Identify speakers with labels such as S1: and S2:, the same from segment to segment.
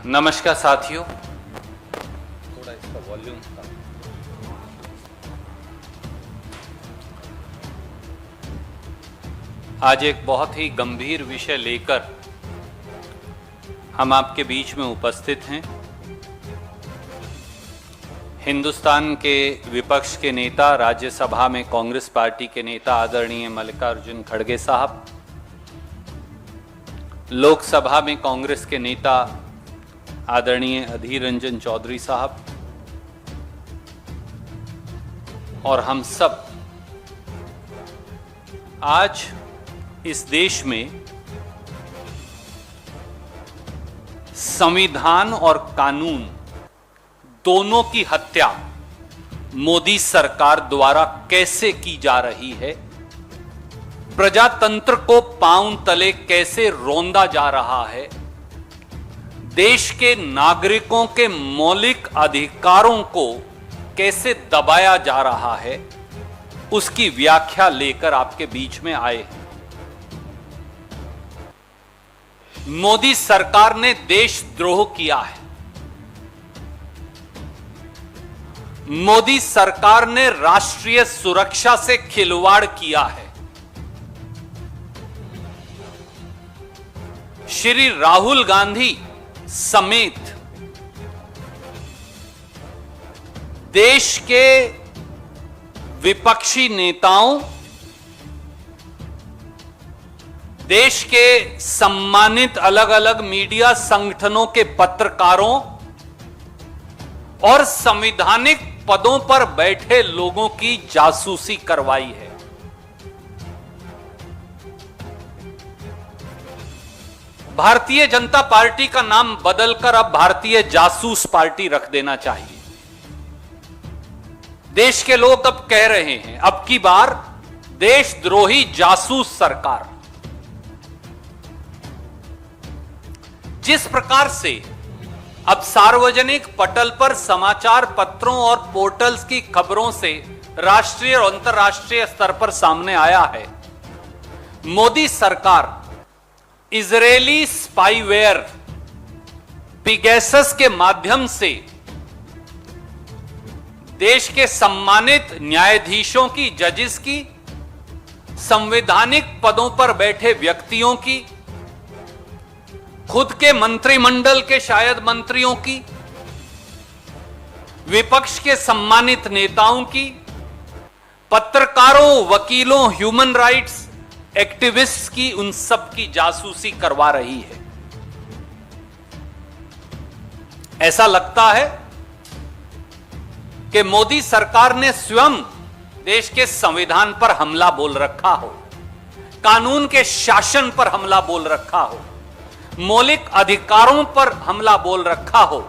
S1: नमस्कार साथियों, थोड़ा इसका वॉल्यूम था। आज एक बहुत ही गंभीर विषय लेकर हम आपके बीच में उपस्थित हैं। हिंदुस्तान के विपक्ष के नेता, राज्यसभा में कांग्रेस पार्टी के नेता आदरणीय मल्लिकार्जुन खड़गे साहब, लोकसभा में कांग्रेस के नेता आदरणीय अधीर रंजन चौधरी साहब और हम सब आज इस देश में संविधान और कानून दोनों की हत्या मोदी सरकार द्वारा कैसे की जा रही है, प्रजातंत्र को पांव तले कैसे रौंदा जा रहा है, देश के नागरिकों के मौलिक अधिकारों को कैसे दबाया जा रहा है, उसकी व्याख्या लेकर आपके बीच में आए हैं। मोदी सरकार ने देशद्रोह किया है। मोदी सरकार ने राष्ट्रीय सुरक्षा से खिलवाड़ किया है। श्री राहुल गांधी समेत देश के विपक्षी नेताओं, देश के सम्मानित अलग अलग मीडिया संगठनों के पत्रकारों और संवैधानिक पदों पर बैठे लोगों की जासूसी करवाई है। भारतीय जनता पार्टी का नाम बदलकर अब भारतीय जासूस पार्टी रख देना चाहिए। देश के लोग अब कह रहे हैं, अब की बार देशद्रोही जासूस सरकार। जिस प्रकार से अब सार्वजनिक पटल पर समाचार पत्रों और पोर्टल्स की खबरों से राष्ट्रीय और अंतर्राष्ट्रीय स्तर पर सामने आया है, मोदी सरकार इजरायली स्पाईवेयर पिगैसस के माध्यम से देश के सम्मानित न्यायाधीशों की, जजेस की, संवैधानिक पदों पर बैठे व्यक्तियों की, खुद के मंत्रिमंडल के शायद मंत्रियों की, विपक्ष के सम्मानित नेताओं की, पत्रकारों, वकीलों, ह्यूमन राइट्स एक्टिविस्ट की, उन सब की जासूसी करवा रही है। ऐसा लगता है कि मोदी सरकार ने स्वयं देश के संविधान पर हमला बोल रखा हो, कानून के शासन पर हमला बोल रखा हो, मौलिक अधिकारों पर हमला बोल रखा हो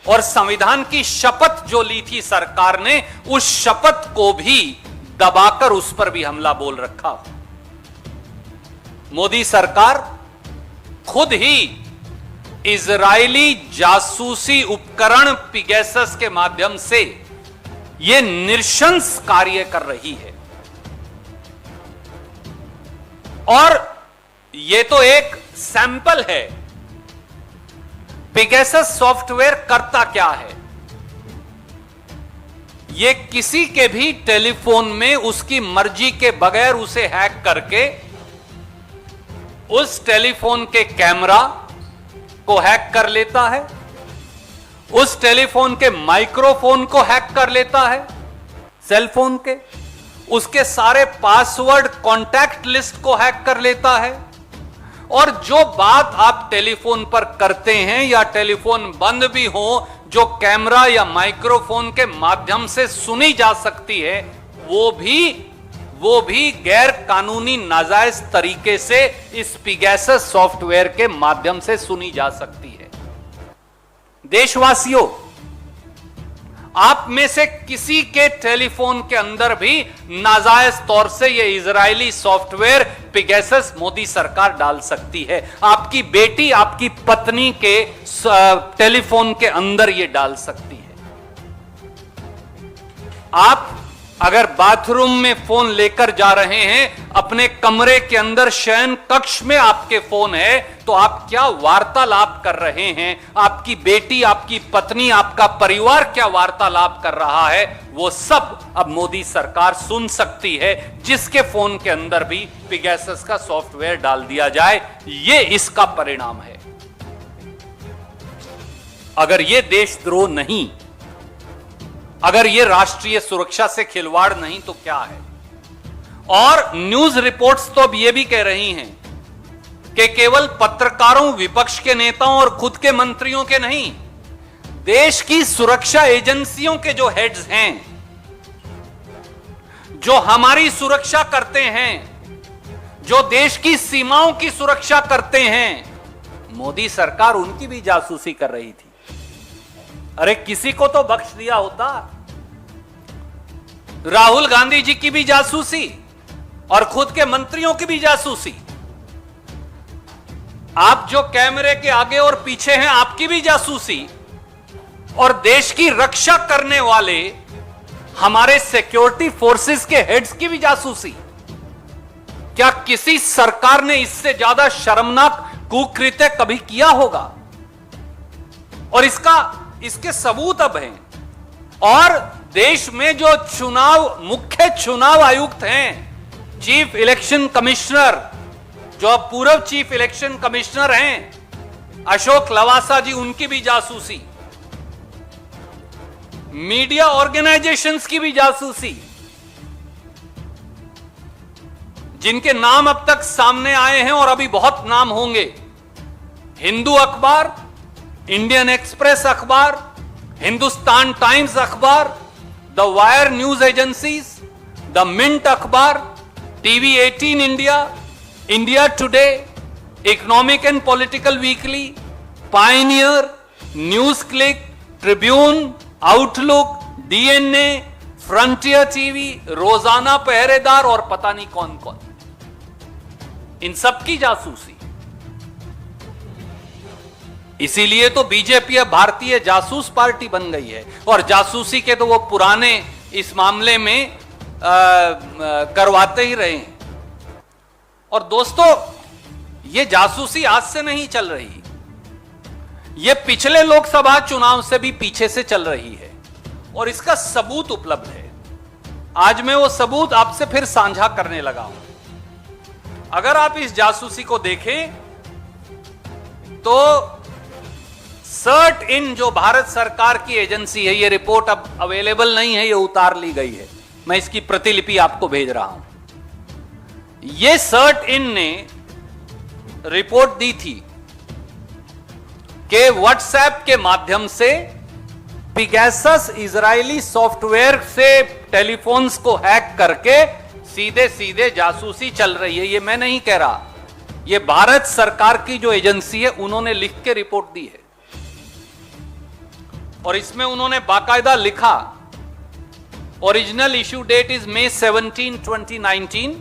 S1: और संविधान की शपथ जो ली थी सरकार ने, उस शपथ को भी दबाकर उस पर भी हमला बोल रखा हो। मोदी सरकार खुद ही इजरायली जासूसी उपकरण पिगैसस के माध्यम से यह नृशंस कार्य कर रही है। और यह तो एक सैंपल है। पिगैसस सॉफ्टवेयर करता क्या है? यह किसी के भी टेलीफोन में उसकी मर्जी के बगैर उसे हैक करके उस टेलीफोन के कैमरा को हैक कर लेता है, उस टेलीफोन के माइक्रोफोन को हैक कर लेता है, सेलफोन के, उसके सारे पासवर्ड, कॉन्टैक्ट लिस्ट को हैक कर लेता है और जो बात आप टेलीफोन पर करते हैं या टेलीफोन बंद भी हो, जो कैमरा या माइक्रोफोन के माध्यम से सुनी जा सकती है, वो भी गैर कानूनी नाजायज तरीके से इस पिगैसस सॉफ्टवेयर के माध्यम से सुनी जा सकती है। देशवासियों, आप में से किसी के टेलीफोन के अंदर भी नाजायज तौर से यह इजरायली सॉफ्टवेयर पिगैसस मोदी सरकार डाल सकती है। आपकी बेटी, आपकी पत्नी के टेलीफोन के अंदर यह डाल सकती है। आप अगर बाथरूम में फोन लेकर जा रहे हैं, अपने कमरे के अंदर शयन कक्ष में आपके फोन है, तो आप क्या वार्तालाप कर रहे हैं, आपकी बेटी, आपकी पत्नी, आपका परिवार क्या वार्तालाप कर रहा है, वो सब अब मोदी सरकार सुन सकती है, जिसके फोन के अंदर भी पिगैसस का सॉफ्टवेयर डाल दिया जाए। ये इसका परिणाम है। अगर ये देशद्रोह नहीं, अगर ये राष्ट्रीय सुरक्षा से खिलवाड़ नहीं, तो क्या है? और न्यूज रिपोर्ट्स तो अब ये भी कह रही हैं कि केवल पत्रकारों, विपक्ष के नेताओं और खुद के मंत्रियों के नहीं, देश की सुरक्षा एजेंसियों के जो हेड्स हैं, जो हमारी सुरक्षा करते हैं, जो देश की सीमाओं की सुरक्षा करते हैं, मोदी सरकार उनकी भी जासूसी कर रही थी। अरे किसी को तो बख्श दिया होता। राहुल गांधी जी की भी जासूसी और खुद के मंत्रियों की भी जासूसी। आप जो कैमरे के आगे और पीछे हैं, आपकी भी जासूसी, और देश की रक्षा करने वाले हमारे सिक्योरिटी फोर्सेस के हेड्स की भी जासूसी। क्या किसी सरकार ने इससे ज्यादा शर्मनाक कुकृत्य कभी किया होगा? और इसके सबूत अब हैं। और देश में जो मुख्य चुनाव आयुक्त हैं, चीफ इलेक्शन कमिश्नर, जो पूर्व चीफ इलेक्शन कमिश्नर हैं अशोक लवासा जी, उनकी भी जासूसी, मीडिया ऑर्गेनाइजेशंस की भी जासूसी, जिनके नाम अब तक सामने आए हैं और अभी बहुत नाम होंगे। हिंदू अखबार, इंडियन एक्सप्रेस अखबार, हिंदुस्तान टाइम्स अखबार, the Wire news agencies, the Mint अखबार, TV 18 India, India Today, economic and political weekly, Pioneer, news click, Tribune, Outlook, DNA, frontier TV, Rozana Pehredar और पता नहीं कौन कौन, इन सब की जासूसी। इसीलिए तो बीजेपी अब भारतीय जासूस पार्टी बन गई है। और जासूसी के तो वो पुराने इस मामले में करवाते ही रहे हैं। और दोस्तों, ये जासूसी आज से नहीं चल रही, ये पिछले लोकसभा चुनाव से भी पीछे से चल रही है और इसका सबूत उपलब्ध है। आज मैं वो सबूत आपसे फिर साझा करने लगा हूं। अगर आप इस जासूसी को देखें तो सर्ट इन, जो भारत सरकार की एजेंसी है, ये रिपोर्ट अब अवेलेबल नहीं है, ये उतार ली गई है, मैं इसकी प्रतिलिपि आपको भेज रहा हूं। ये सर्ट इन ने रिपोर्ट दी थी कि व्हाट्सएप के माध्यम से पिगैसस इजरायली सॉफ्टवेयर से टेलीफोन्स को हैक करके सीधे सीधे जासूसी चल रही है। ये मैं नहीं कह रहा, ये भारत सरकार की जो एजेंसी है उन्होंने लिख के रिपोर्ट दी है। और इसमें उन्होंने बाकायदा लिखा, original issue date is May 17, 2019.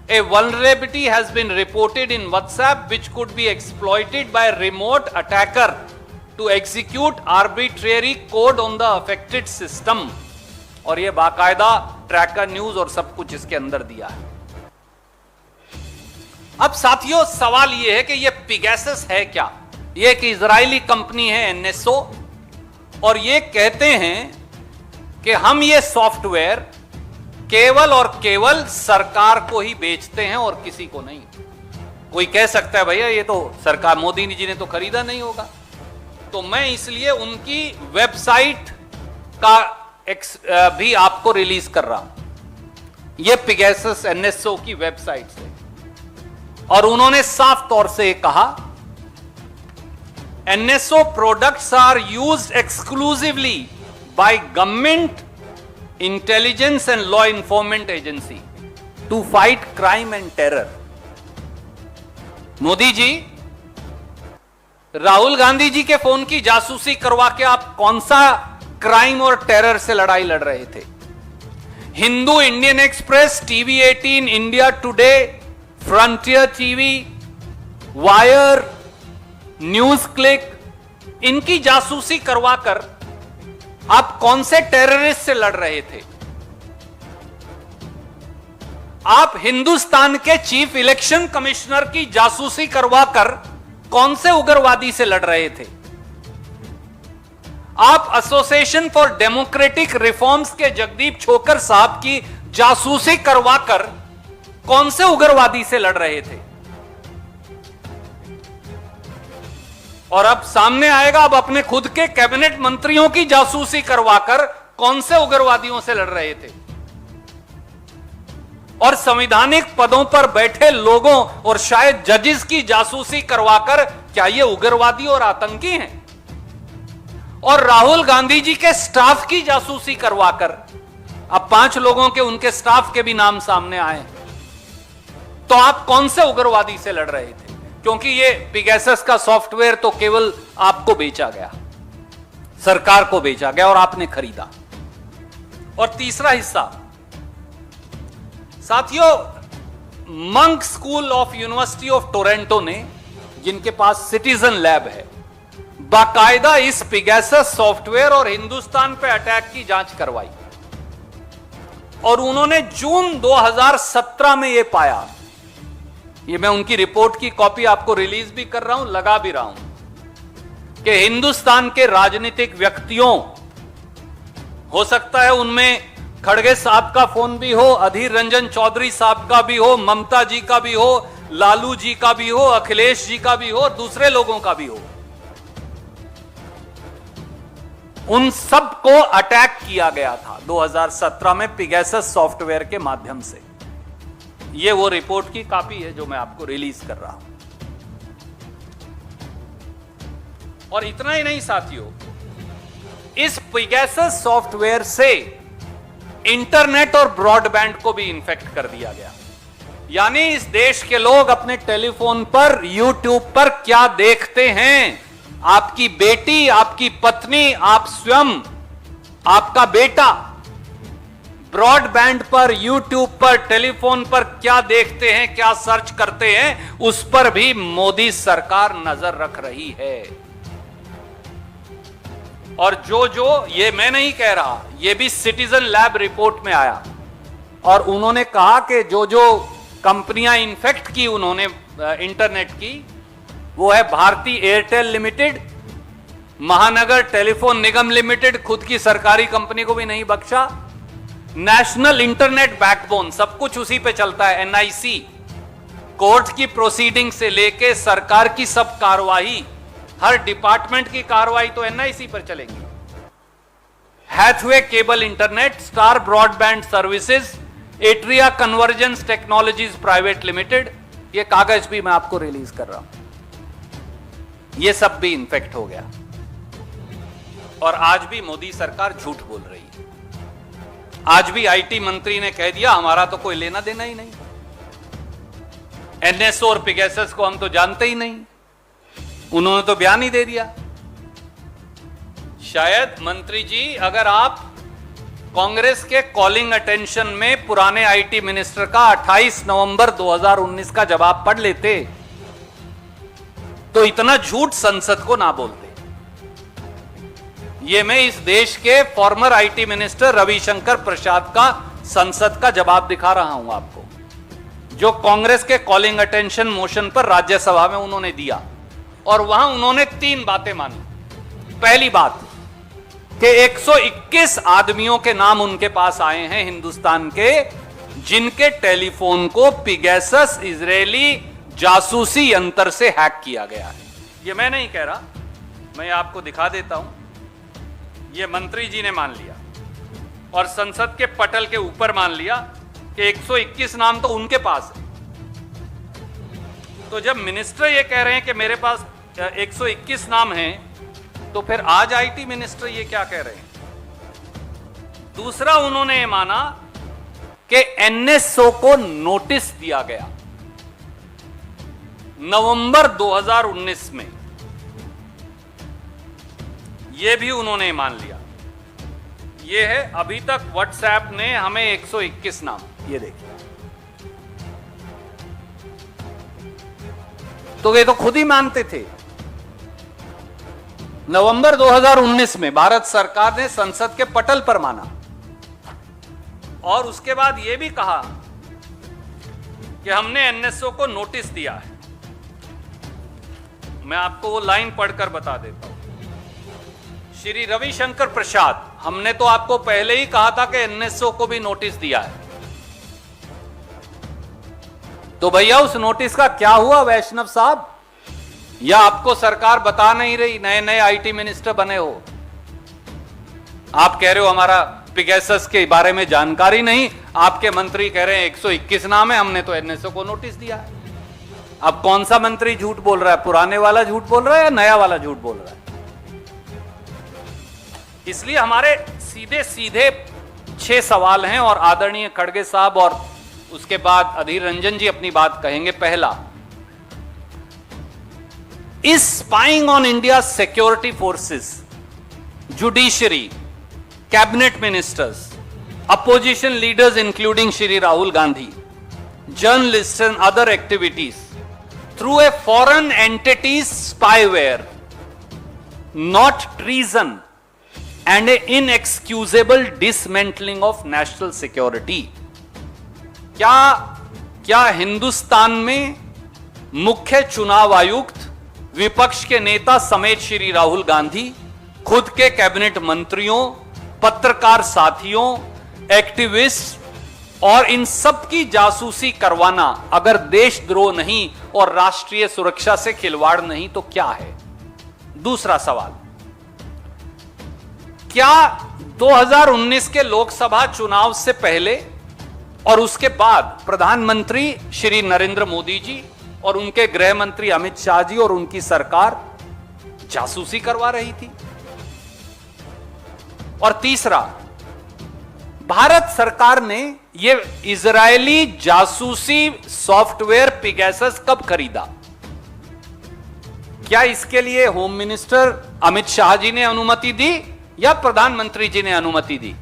S1: A vulnerability has been reported in WhatsApp which could be exploited by a remote attacker to execute arbitrary code on the affected system. और ये बाकायदा ट्रैकर न्यूज और सब कुछ इसके अंदर दिया है। अब साथियों, सवाल ये है कि ये पिगैसस है क्या? ये एक इजरायली कंपनी है NSO, और ये कहते हैं कि हम ये सॉफ्टवेयर केवल और केवल सरकार को ही बेचते हैं और किसी को नहीं। कोई कह सकता है भैया ये तो सरकार, मोदी जी ने तो खरीदा नहीं होगा, तो मैं इसलिए उनकी वेबसाइट का भी आपको रिलीज कर रहा हूं। ये पिगैसस NSO की वेबसाइट से, और उन्होंने साफ तौर से कहा NSO products are used exclusively by government, intelligence and law enforcement agency to fight crime and terror. Modi ji, Rahul Gandhi ji के फोन की जासूसी करवा के आप कौन सा क्राइम और टेरर से लड़ाई लड़ रहे थे? Hindu, Indian express, TV 18, India today, frontier TV, wire, news click, इनकी जासूसी करवाकर आप कौन से टेररिस्ट से लड़ रहे थे? आप हिंदुस्तान के चीफ इलेक्शन कमिश्नर की जासूसी करवाकर कौन से उग्रवादी से लड़ रहे थे? आप एसोसिएशन फॉर डेमोक्रेटिक रिफॉर्म्स के जगदीप छोकर साहब की जासूसी करवाकर कौन से उग्रवादी से लड़ रहे थे? और अब सामने आएगा, अब अपने खुद के कैबिनेट मंत्रियों की जासूसी करवाकर कौन से उग्रवादियों से लड़ रहे थे? और संवैधानिक पदों पर बैठे लोगों और शायद जजेस की जासूसी करवाकर क्या ये उग्रवादी और आतंकी हैं? और राहुल गांधी जी के स्टाफ की जासूसी करवाकर, अब 5 लोगों के उनके स्टाफ के भी नाम सामने आए, तो आप कौन से उग्रवादी से लड़ रहे थे? क्योंकि ये पिगेसस का सॉफ्टवेयर तो केवल आपको बेचा गया, सरकार को बेचा गया और आपने खरीदा। और तीसरा हिस्सा, साथियों, monk school of university of Toronto ने, जिनके पास सिटीजन लैब है, बाकायदा इस पिगेसस सॉफ्टवेयर और हिंदुस्तान पे अटैक की जांच करवाई और उन्होंने जून 2017 में यह पाया, ये मैं उनकी रिपोर्ट की कॉपी आपको रिलीज भी कर रहा हूं, लगा भी रहा हूं, कि हिंदुस्तान के राजनीतिक व्यक्तियों, हो सकता है उनमें खड़गे साहब का फोन भी हो, अधीर रंजन चौधरी साहब का भी हो, ममता जी का भी हो, लालू जी का भी हो, अखिलेश जी का भी हो, दूसरे लोगों का भी हो, उन सबको अटैक किया गया था 2017 में पिगेसस सॉफ्टवेयर के माध्यम से। यह वो रिपोर्ट की कॉपी है जो मैं आपको रिलीज कर रहा हूं। और इतना ही नहीं साथियों, इस पिगेसस सॉफ्टवेयर से इंटरनेट और ब्रॉडबैंड को भी इन्फेक्ट कर दिया गया। यानी इस देश के लोग अपने टेलीफोन पर, यूट्यूब पर क्या देखते हैं, आपकी बेटी, आपकी पत्नी, आप स्वयं, आपका बेटा ब्रॉडबैंड पर, यूट्यूब पर, टेलीफोन पर क्या देखते हैं, क्या सर्च करते हैं, उस पर भी मोदी सरकार नजर रख रही है। और जो ये मैं नहीं कह रहा, ये भी सिटीजन लैब रिपोर्ट में आया और उन्होंने कहा कि जो कंपनियां इन्फेक्ट की उन्होंने इंटरनेट की, वो है भारती एयरटेल लिमिटेड, महानगर टेलीफोन निगम लिमिटेड, खुद की सरकारी कंपनी को भी नहीं बख्शा, नेशनल इंटरनेट बैकबोन, सब कुछ उसी पे चलता है, एनआईसी, कोर्ट की प्रोसीडिंग से लेके सरकार की सब कार्रवाई, हर डिपार्टमेंट की कार्रवाई तो एनआईसी पर चलेंगी। Hathway cable internet, Star broadband services, Atria convergence technologies private limited, ये कागज भी मैं आपको रिलीज कर रहा हूं, ये सब भी इन्फेक्ट हो गया। और आज भी मोदी सरकार झूठ बोल रही है। आज भी आईटी मंत्री ने कह दिया हमारा तो कोई लेना देना ही नहीं, एनएसओ और पिगेसस को हम तो जानते ही नहीं, उन्होंने तो बयान ही दे दिया। शायद मंत्री जी, अगर आप कांग्रेस के कॉलिंग अटेंशन में पुराने आईटी मिनिस्टर का 28 नवंबर 2019 का जवाब पढ़ लेते तो इतना झूठ संसद को ना बोलते। ये मैं इस देश के फॉर्मर आईटी मिनिस्टर रविशंकर प्रसाद का संसद का जवाब दिखा रहा हूं आपको, जो कांग्रेस के कॉलिंग अटेंशन मोशन पर राज्यसभा में उन्होंने दिया। और वहां उन्होंने 3 बातें मानी। पहली बात कि 121 आदमियों के नाम उनके पास आए हैं हिंदुस्तान के, जिनके टेलीफोन को पिगेसस इजरायली जासूसी यंत्र से हैक किया गया है। यह मैं नहीं कह रहा, मैं आपको दिखा देता हूं। यह मंत्री जी ने मान लिया और संसद के पटल के ऊपर मान लिया कि 121 नाम तो उनके पास है। तो जब मिनिस्टर ये कह रहे हैं कि मेरे पास 121 नाम हैं, तो फिर आज आईटी मिनिस्टर ये क्या कह रहे हैं? दूसरा, उन्होंने ये माना कि एनएसओ को नोटिस दिया गया नवंबर 2019 में, यह भी उन्होंने मान लिया। यह है अभी तक व्हाट्सएप ने हमें 121 नाम, ये देखिए, तो ये तो खुद ही मानते थे। नवंबर 2019 में भारत सरकार ने संसद के पटल पर माना और उसके बाद यह भी कहा कि हमने एनएसओ को नोटिस दिया है। मैं आपको वो लाइन पढ़कर बता देता हूं। श्री रविशंकर प्रसाद, हमने तो आपको पहले ही कहा था कि एनएसओ को भी नोटिस दिया है। तो भैया उस नोटिस का क्या हुआ वैष्णव साहब? या आपको सरकार बता नहीं रही? नए नए आईटी मिनिस्टर बने हो, आप कह रहे हो हमारा पिगेसस के बारे में जानकारी नहीं, आपके मंत्री कह रहे हैं 121 नाम है, हमने तो एनएसओ को नोटिस दिया है। अब कौन सा मंत्री झूठ बोल रहा है? पुराने वाला झूठ बोल रहा है या नया वाला झूठ बोल रहा है? इसलिए हमारे सीधे सीधे 6 सवाल हैं और आदरणीय खड़गे साहब और उसके बाद अधीर रंजन जी अपनी बात कहेंगे। पहला, is spying on India security forces, judiciary, cabinet ministers, opposition leaders including Shri Rahul Gandhi, journalists and other activities through a foreign entity's spyware, not treason and a inexcusable dismantling of national security। क्या हिंदुस्तान में मुख्य चुनाव आयुक्त, विपक्ष के नेता समेत श्री राहुल गांधी, खुद के कैबिनेट मंत्रियों, पत्रकार साथियों, एक्टिविस्ट और इन सब की जासूसी करवाना अगर देशद्रोह नहीं और राष्ट्रीय सुरक्षा से खिलवाड़ नहीं तो क्या है? दूसरा सवाल, क्या 2019 के लोकसभा चुनाव से पहले और उसके बाद प्रधानमंत्री श्री नरेंद्र मोदी जी और उनके गृह मंत्री अमित शाह जी और उनकी सरकार जासूसी करवा रही थी? और तीसरा, भारत सरकार ने यह इजरायली जासूसी सॉफ्टवेयर पिगेसस कब खरीदा? क्या इसके लिए होम मिनिस्टर अमित शाह जी ने अनुमति दी या प्रधानमंत्री जी ने अनुमति दी?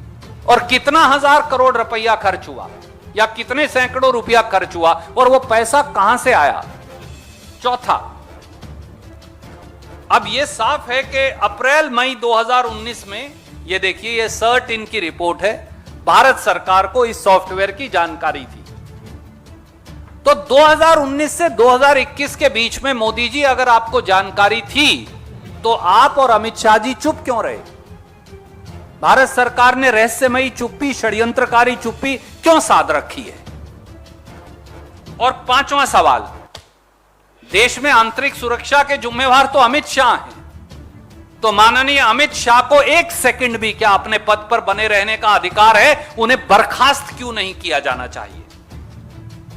S1: और कितना हजार करोड़ रुपया खर्च हुआ या कितने सैकड़ों रुपया खर्च हुआ और वो पैसा कहां से आया? चौथा, अब यह साफ है कि अप्रैल मई 2019 में, ये देखिए ये सर्ट इनकी रिपोर्ट है, भारत सरकार को इस सॉफ्टवेयर की जानकारी थी। तो 2019 से 2021 के बीच में मोदी जी अगर आपको जानकारी थी तो आप और अमित शाह जी चुप क्यों रहे? भारत सरकार ने रहस्यमयी चुप्पी, षड्यंत्रकारी चुप्पी क्यों साध रखी है? और पांचवा सवाल, देश में आंतरिक सुरक्षा के जिम्मेवार तो अमित शाह हैं, तो माननीय अमित शाह को एक सेकंड भी क्या अपने पद पर बने रहने का अधिकार है? उन्हें बर्खास्त क्यों नहीं किया जाना चाहिए?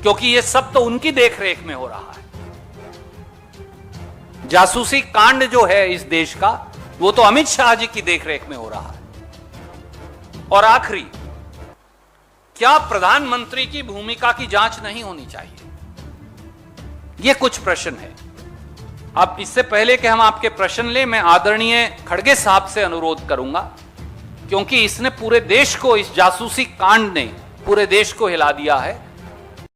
S1: क्योंकि यह सब तो उनकी देखरेख में हो रहा है। जासूसी कांड जो है इस देश का, वो तो अमित शाह जी की देखरेख में हो रहा है। और आखिरी, क्या प्रधानमंत्री की भूमिका की जांच नहीं होनी चाहिए? ये कुछ प्रश्न है। अब इससे पहले कि हम आपके प्रश्न लें, मैं आदरणीय खड़गे साहब से अनुरोध करूंगा, क्योंकि इसने पूरे देश को, इस जासूसी कांड ने पूरे देश को हिला दिया है।